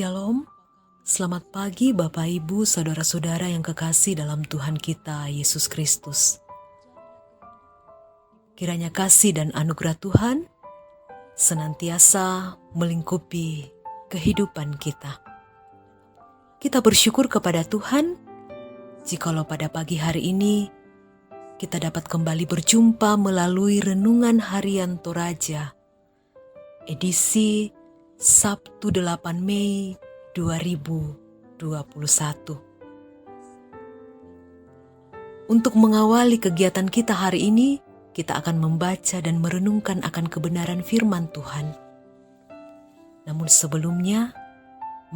Shalom, selamat pagi Bapak Ibu, Saudara-saudara yang kekasih dalam Tuhan kita Yesus Kristus. Kiranya kasih dan anugerah Tuhan senantiasa melingkupi kehidupan kita. Kita bersyukur kepada Tuhan jikalau pada pagi hari ini kita dapat kembali berjumpa melalui Renungan Harian Toraja, edisi Sabtu 8 Mei 2021. Untuk mengawali kegiatan kita hari ini, kita akan membaca dan merenungkan akan kebenaran firman Tuhan. Namun sebelumnya,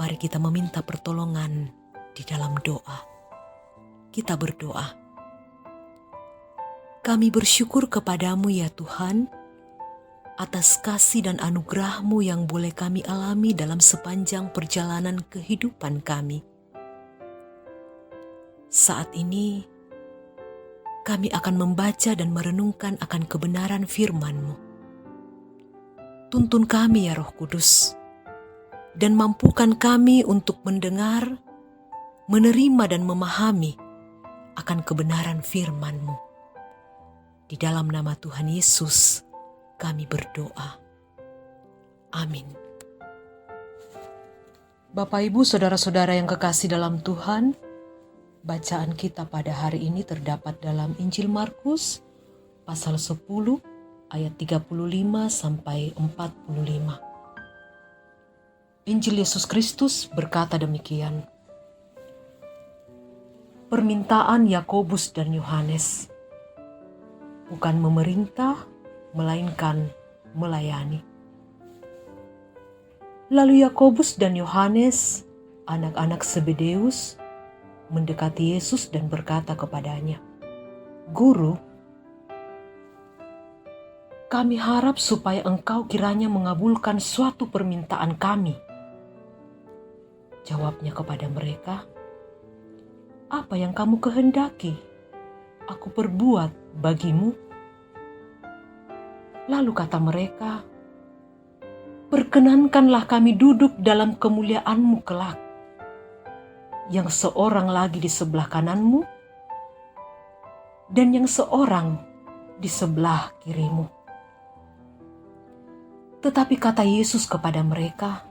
mari kita meminta pertolongan di dalam doa. Kita berdoa. Kami bersyukur kepadamu ya Tuhan, atas kasih dan anugerah-Mu yang boleh kami alami dalam sepanjang perjalanan kehidupan kami. Saat ini, kami akan membaca dan merenungkan akan kebenaran firman-Mu. Tuntun kami ya Roh Kudus, dan mampukan kami untuk mendengar, menerima dan memahami akan kebenaran firman-Mu. Di dalam nama Tuhan Yesus, kami berdoa. Amin. Bapak Ibu, Saudara-saudara yang kekasih dalam Tuhan, bacaan kita pada hari ini terdapat dalam Injil Markus pasal 10 ayat 35 sampai 45. Injil Yesus Kristus berkata demikian. Permintaan Yakobus dan Yohanes, bukan memerintah, melainkan melayani. Lalu Yakobus dan Yohanes, anak-anak Zebedeus, mendekati Yesus dan berkata kepadanya, "Guru, kami harap supaya Engkau kiranya mengabulkan suatu permintaan kami." Jawabnya kepada mereka, "Apa yang kamu kehendaki aku perbuat bagimu?" Lalu kata mereka, "Perkenankanlah kami duduk dalam kemuliaan-Mu kelak, yang seorang lagi di sebelah kanan-Mu, dan yang seorang di sebelah kiri-Mu." Tetapi kata Yesus kepada mereka,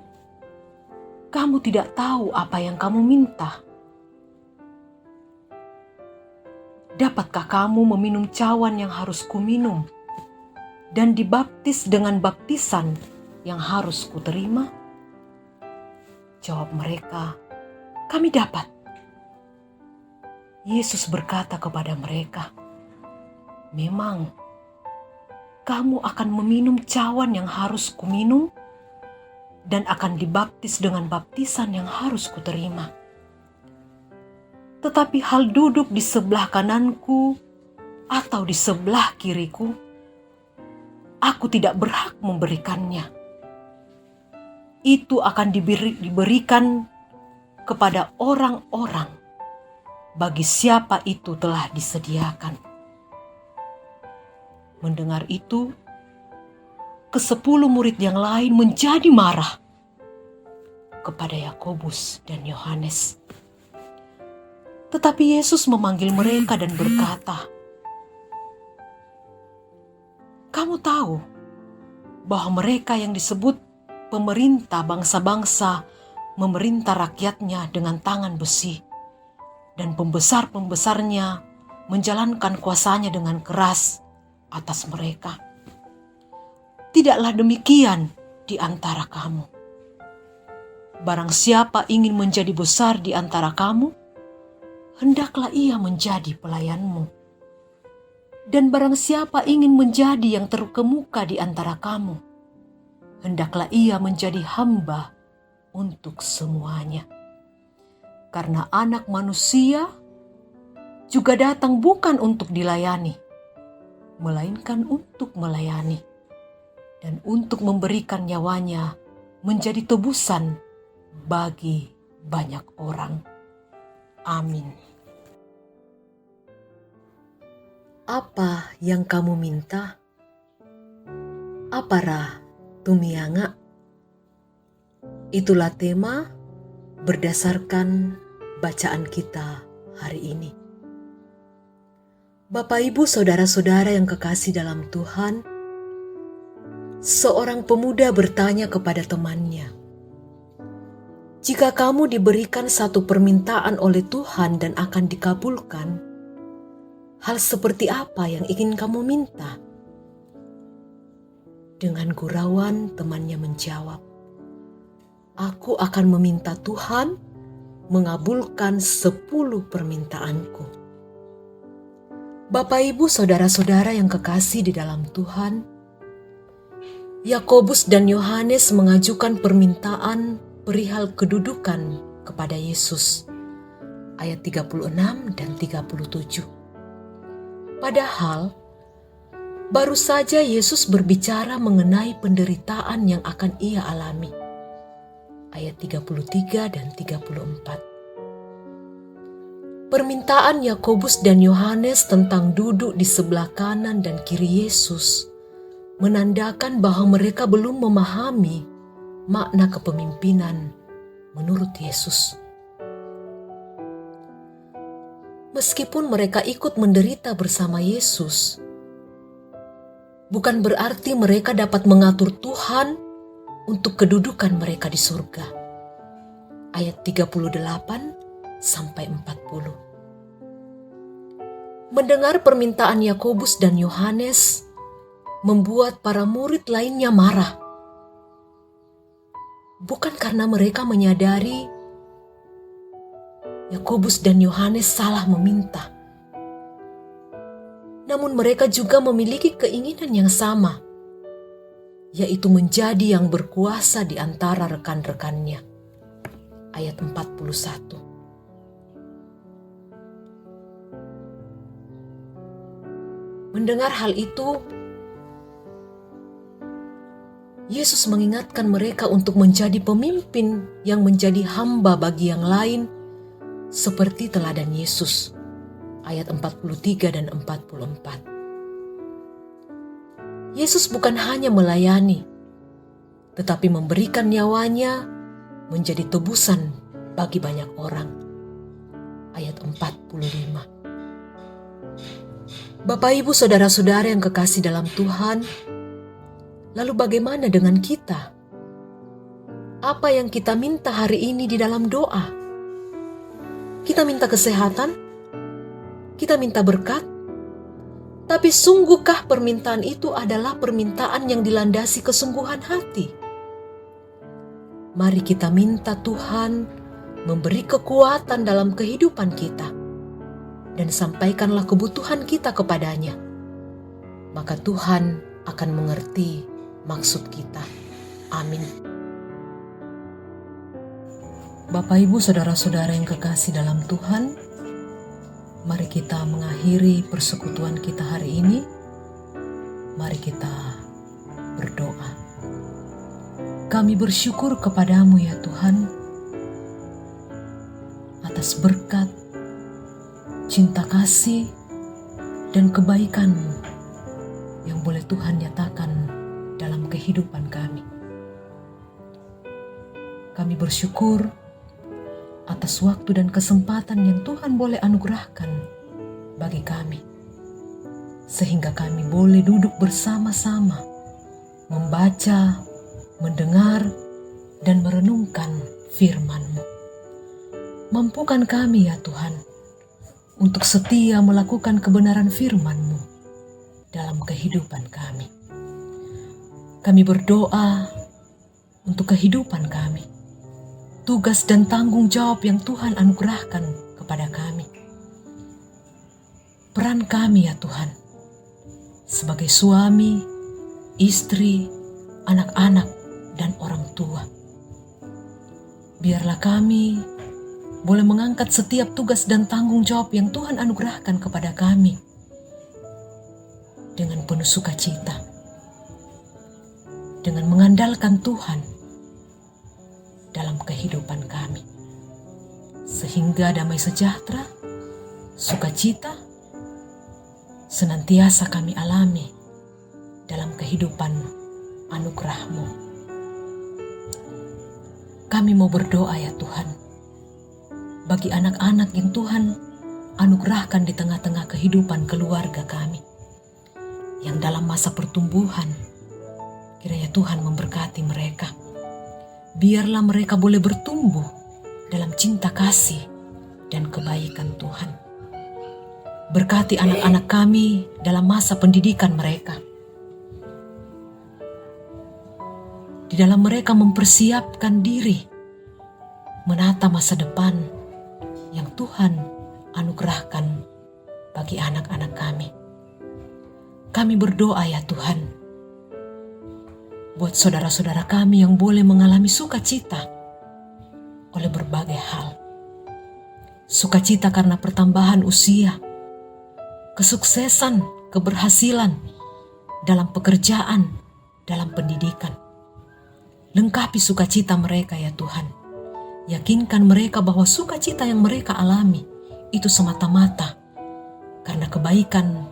"Kamu tidak tahu apa yang kamu minta. Dapatkah kamu meminum cawan yang harus kuminum, dan dibaptis dengan baptisan yang harus kuterima?" Jawab mereka, "Kami dapat." Yesus berkata kepada mereka, "Memang kamu akan meminum cawan yang harus kuminum, dan akan dibaptis dengan baptisan yang harus kuterima. Tetapi hal duduk di sebelah kananku atau di sebelah kiriku, aku tidak berhak memberikannya. Itu akan diberikan kepada orang-orang bagi siapa itu telah disediakan." Mendengar itu, ke-10 murid yang lain menjadi marah kepada Yakobus dan Yohanes. Tetapi Yesus memanggil mereka dan berkata, "Kamu tahu bahwa mereka yang disebut pemerintah bangsa-bangsa memerintah rakyatnya dengan tangan besi, dan pembesar-pembesarnya menjalankan kuasanya dengan keras atas mereka. Tidaklah demikian di antara kamu. Barang siapa ingin menjadi besar di antara kamu, hendaklah ia menjadi pelayanmu. Dan barang siapa ingin menjadi yang terkemuka di antara kamu, hendaklah ia menjadi hamba untuk semuanya. Karena Anak Manusia juga datang bukan untuk dilayani, melainkan untuk melayani, dan untuk memberikan nyawanya menjadi tebusan bagi banyak orang." Amin. Apa yang kamu minta? Apara tumianga? Itulah tema berdasarkan bacaan kita hari ini. Bapak, Ibu, saudara-saudara yang kekasih dalam Tuhan, seorang pemuda bertanya kepada temannya, "Jika kamu diberikan satu permintaan oleh Tuhan dan akan dikabulkan, hal seperti apa yang ingin kamu minta?" Dengan gurauan temannya menjawab, "Aku akan meminta Tuhan mengabulkan 10 permintaanku." Bapak, Ibu, saudara-saudara yang kekasih di dalam Tuhan, Yakobus dan Yohanes mengajukan permintaan perihal kedudukan kepada Yesus. Ayat 36 dan 37. Padahal, baru saja Yesus berbicara mengenai penderitaan yang akan ia alami. Ayat 33 dan 34. Permintaan Yakobus dan Yohanes tentang duduk di sebelah kanan dan kiri Yesus menandakan bahwa mereka belum memahami makna kepemimpinan menurut Yesus. Meskipun mereka ikut menderita bersama Yesus, bukan berarti mereka dapat mengatur Tuhan untuk kedudukan mereka di surga. Ayat 38 sampai 40. Mendengar permintaan Yakobus dan Yohanes membuat para murid lainnya marah. Bukan karena mereka menyadari Yakobus dan Yohanes salah meminta, namun mereka juga memiliki keinginan yang sama, yaitu menjadi yang berkuasa di antara rekan-rekannya. Ayat 41. Mendengar hal itu, Yesus mengingatkan mereka untuk menjadi pemimpin yang menjadi hamba bagi yang lain, seperti teladan Yesus. Ayat 43 dan 44. Yesus bukan hanya melayani, tetapi memberikan nyawanya menjadi tebusan bagi banyak orang. Ayat 45. Bapak, Ibu, saudara-saudara yang kekasih dalam Tuhan, lalu bagaimana dengan kita? Apa yang kita minta hari ini di dalam doa? Kita minta kesehatan? Kita minta berkat? Tapi sungguhkah permintaan itu adalah permintaan yang dilandasi kesungguhan hati? Mari kita minta Tuhan memberi kekuatan dalam kehidupan kita dan sampaikanlah kebutuhan kita kepadanya. Maka Tuhan akan mengerti maksud kita. Amin. Bapak, Ibu, saudara-saudara yang kekasih dalam Tuhan, mari kita mengakhiri persekutuan kita hari ini. Mari kita berdoa. Kami bersyukur kepadamu ya Tuhan, atas berkat, cinta kasih, dan kebaikan-Mu yang boleh Tuhan nyatakan dalam kehidupan kami. Kami bersyukur atas waktu dan kesempatan yang Tuhan boleh anugerahkan bagi kami, sehingga kami boleh duduk bersama-sama, membaca, mendengar, dan merenungkan firman-Mu. Mampukan kami ya Tuhan, untuk setia melakukan kebenaran firman-Mu dalam kehidupan kami. Kami berdoa untuk kehidupan kami, tugas dan tanggung jawab yang Tuhan anugerahkan kepada kami. Peran kami ya Tuhan, sebagai suami, istri, anak-anak, dan orang tua. Biarlah kami boleh mengangkat setiap tugas dan tanggung jawab yang Tuhan anugerahkan kepada kami dengan penuh sukacita, dengan mengandalkan Tuhan dalam kehidupan kami, sehingga damai sejahtera, sukacita senantiasa kami alami dalam kehidupan anugerah-Mu. Kami mau berdoa ya Tuhan, bagi anak-anak yang Tuhan anugerahkan di tengah-tengah kehidupan keluarga kami, yang dalam masa pertumbuhan, kiranya Tuhan memberkati mereka. Biarlah mereka boleh bertumbuh dalam cinta kasih dan kebaikan Tuhan. Berkati anak-anak kami dalam masa pendidikan mereka. Di dalam mereka mempersiapkan diri menata masa depan yang Tuhan anugerahkan bagi anak-anak kami. Kami berdoa ya Tuhan, buat saudara-saudara kami yang boleh mengalami sukacita oleh berbagai hal. Sukacita karena pertambahan usia, kesuksesan, keberhasilan dalam pekerjaan, dalam pendidikan. Lengkapi sukacita mereka ya Tuhan. Yakinkan mereka bahwa sukacita yang mereka alami itu semata-mata karena kebaikan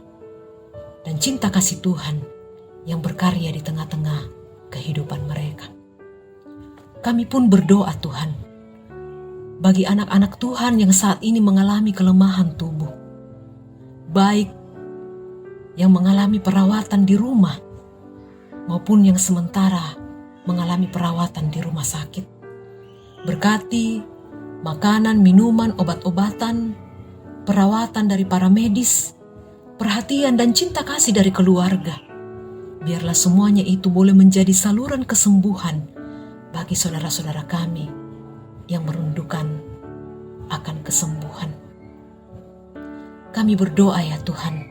dan cinta kasih Tuhan yang berkarya di tengah-tengah kehidupan mereka. Kami pun berdoa Tuhan, bagi anak-anak Tuhan yang saat ini mengalami kelemahan tubuh, baik yang mengalami perawatan di rumah maupun yang sementara mengalami perawatan di rumah sakit. Berkati makanan, minuman, obat-obatan, perawatan dari para medis, perhatian dan cinta kasih dari keluarga. Biarlah semuanya itu boleh menjadi saluran kesembuhan bagi saudara-saudara kami yang merindukan akan kesembuhan. Kami berdoa ya Tuhan,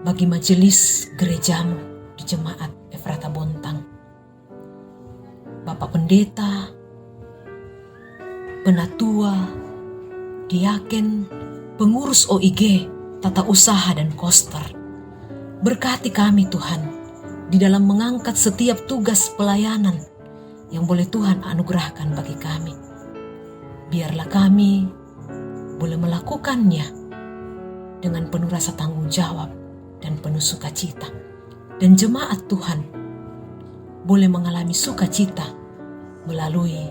bagi majelis gerejamu di Jemaat Efrata Bontang, Bapak Pendeta, Penatua, Diaken, pengurus OIG, tata usaha dan koster. Berkati kami Tuhan di dalam mengangkat setiap tugas pelayanan yang boleh Tuhan anugerahkan bagi kami. Biarlah kami boleh melakukannya dengan penuh rasa tanggung jawab dan penuh sukacita. Dan jemaat Tuhan boleh mengalami sukacita melalui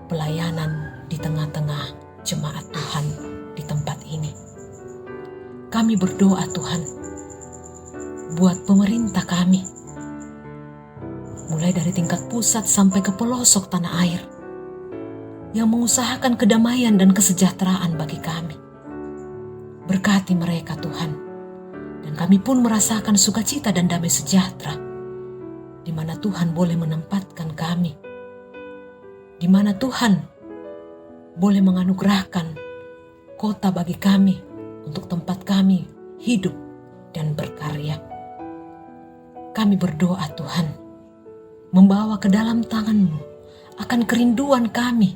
pelayanan di tengah-tengah jemaat Tuhan di tempat ini. Kami berdoa Tuhan, buat pemerintah kami, mulai dari tingkat pusat sampai ke pelosok tanah air, yang mengusahakan kedamaian dan kesejahteraan bagi kami. Berkati mereka Tuhan, dan kami pun merasakan sukacita dan damai sejahtera, di mana Tuhan boleh menempatkan kami, di mana Tuhan boleh menganugerahkan kota bagi kami untuk tempat kami hidup dan berkarya. Kami berdoa Tuhan, membawa ke dalam tangan-Mu akan kerinduan kami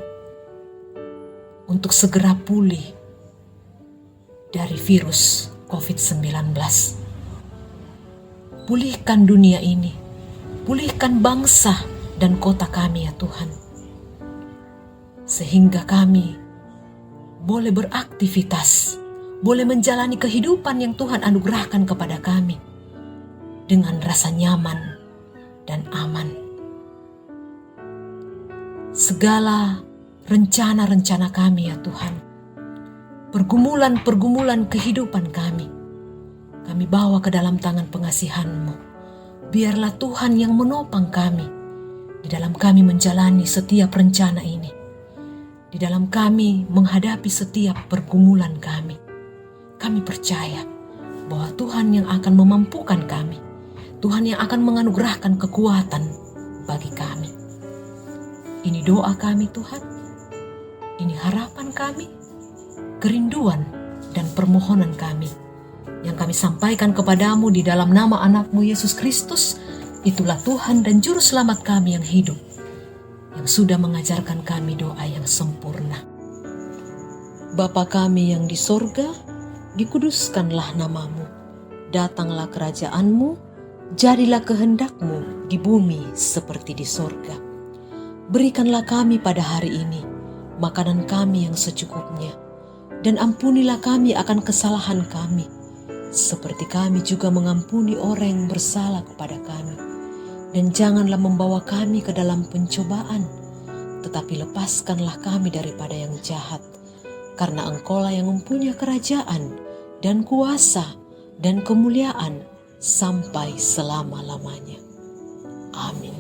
untuk segera pulih dari virus COVID-19. Pulihkan dunia ini, pulihkan bangsa dan kota kami ya Tuhan, sehingga kami boleh beraktivitas, boleh menjalani kehidupan yang Tuhan anugerahkan kepada kami dengan rasa nyaman dan aman. Segala rencana-rencana kami ya Tuhan, pergumulan-pergumulan kehidupan kami bawa ke dalam tangan pengasihan-Mu. Biarlah Tuhan yang menopang kami di dalam kami menjalani setiap rencana ini, di dalam kami menghadapi setiap pergumulan kami. Kami percaya bahwa Tuhan yang akan memampukan kami, Tuhan yang akan menganugerahkan kekuatan bagi kami. Ini doa kami Tuhan, ini harapan kami, kerinduan dan permohonan kami yang kami sampaikan kepadamu di dalam nama anak-Mu Yesus Kristus. Itulah Tuhan dan Juru Selamat kami yang hidup, yang sudah mengajarkan kami doa yang sempurna. Bapa kami yang di sorga, dikuduskanlah nama-Mu, datanglah kerajaan-Mu, jadilah kehendak-Mu di bumi seperti di sorga. Berikanlah kami pada hari ini makanan kami yang secukupnya, dan ampunilah kami akan kesalahan kami, seperti kami juga mengampuni orang yang bersalah kepada kami. Dan janganlah membawa kami ke dalam pencobaan, tetapi lepaskanlah kami daripada yang jahat. karena Engkaulah yang mempunyai kerajaan dan kuasa dan kemuliaan sampai selama-lamanya. Amin.